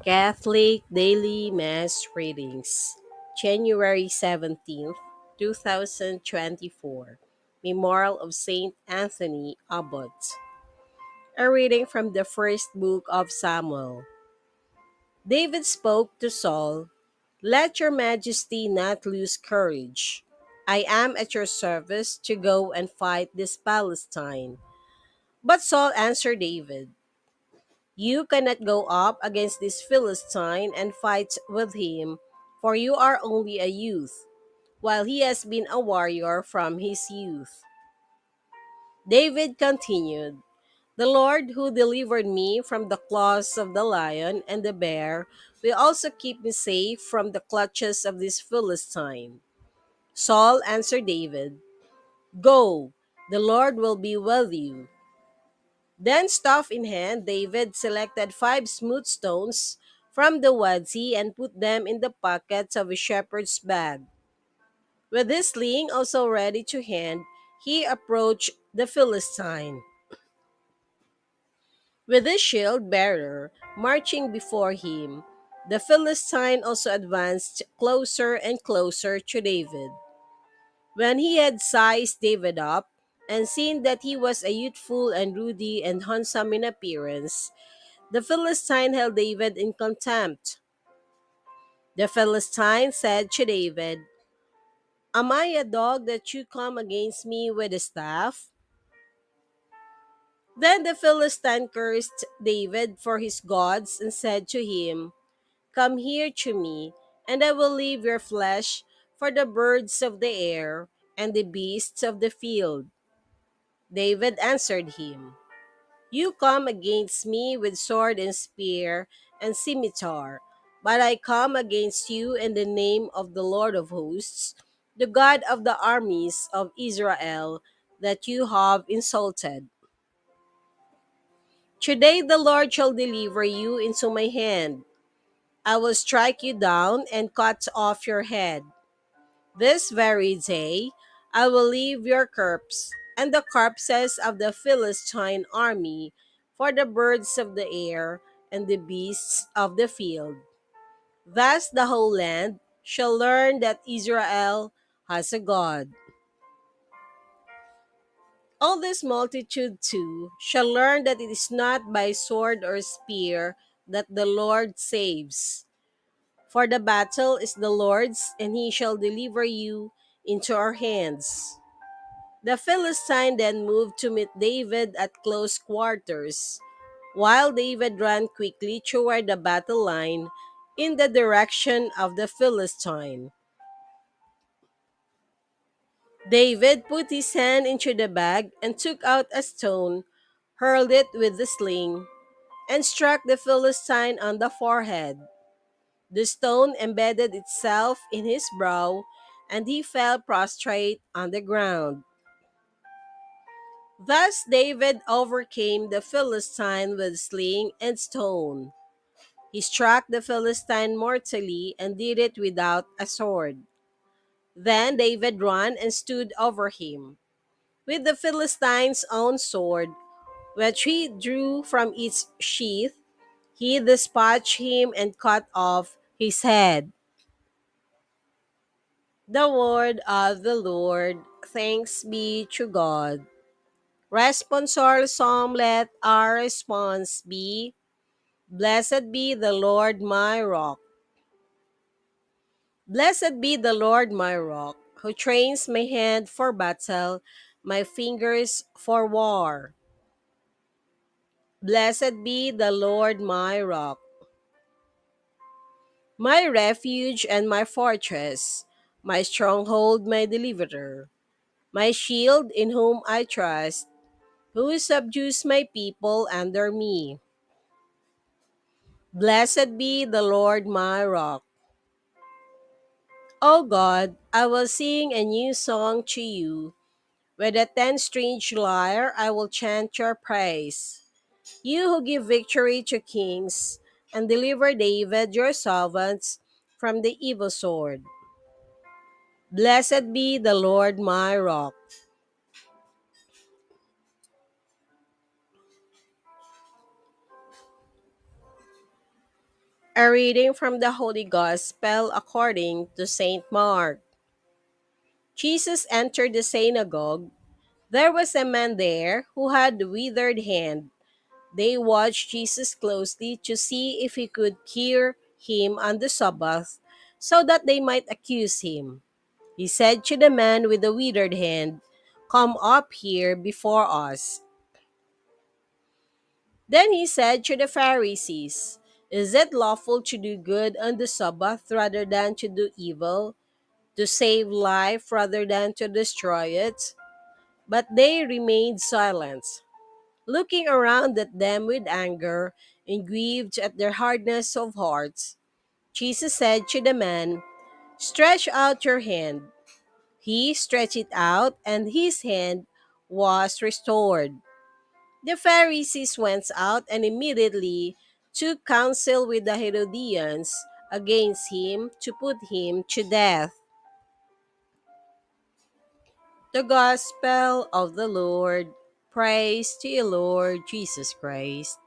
Catholic Daily Mass Readings, January 17th, 2024. Memorial of Saint Anthony Abbot. A reading from the first book of Samuel. David spoke to Saul, "Let your majesty not lose courage. I am at your service to go and fight this Palestine." But Saul answered David, "You cannot go up against this Philistine and fight with him, for you are only a youth, while he has been a warrior from his youth." David continued, "The Lord who delivered me from the claws of the lion and the bear will also keep me safe from the clutches of this Philistine." Saul answered David, "Go, the Lord will be with you." Then, staff in hand, David selected 5 smooth stones from the wadi and put them in the pockets of his shepherd's bag. With his sling also ready to hand, he approached the Philistine. With his shield bearer marching before him, the Philistine also advanced closer and closer to David. When he had sized David up and seen that he was a youthful and ruddy and handsome in appearance, the Philistine held David in contempt. The Philistine said to David, "Am I a dog that you come against me with a staff?" Then the Philistine cursed David for his gods and said to him, "Come here to me, and I will leave your flesh for the birds of the air and the beasts of the field." David answered him, "You come against me with sword and spear and scimitar, but I come against you in the name of the Lord of hosts, the God of the armies of Israel, that you have insulted. Today the Lord shall deliver you into my hand. I will strike you down and cut off your head. This very day I will leave your corpse and the corpses of the Philistine army for the birds of the air and the beasts of the field. Thus the whole land shall learn that Israel has a God. All this multitude too shall learn that it is not by sword or spear that the Lord saves. For the battle is the Lord's, and he shall deliver you into our hands." The Philistine then moved to meet David at close quarters, while David ran quickly toward the battle line in the direction of the Philistine. David put his hand into the bag and took out a stone, hurled it with the sling, and struck the Philistine on the forehead. The stone embedded itself in his brow, and he fell prostrate on the ground. Thus David overcame the Philistine with sling and stone. He struck the Philistine mortally and did it without a sword. Then David ran and stood over him. With the Philistine's own sword, which he drew from its sheath, he dispatched him and cut off his head. The word of the Lord. Thanks be to God. Responsorial Psalm, let our response be, "Blessed be the Lord my rock." Blessed be the Lord my rock, who trains my hand for battle, my fingers for war. Blessed be the Lord my rock, my refuge and my fortress, my stronghold, my deliverer, my shield in whom I trust, who subdues my people under me. Blessed be the Lord my rock. O God, I will sing a new song to you. With a ten-stringed lyre I will chant your praise. You who give victory to kings and deliver David your servant from the evil sword. Blessed be the Lord my rock. A reading from the Holy Gospel according to St. Mark. Jesus entered the synagogue. There was a man there who had a withered hand. They watched Jesus closely to see if he could cure him on the Sabbath, so that they might accuse him. He said to the man with the withered hand, "Come up here before us." Then he said to the Pharisees, "Is it lawful to do good on the Sabbath rather than to do evil, to save life rather than to destroy it?" But they remained silent, looking around at them with anger and grieved at their hardness of hearts. Jesus said to the man, "Stretch out your hand." He stretched it out, and his hand was restored. The Pharisees went out and immediately took counsel with the Herodians against him to put him to death. The Gospel of the Lord. Praise to you, Lord Jesus Christ.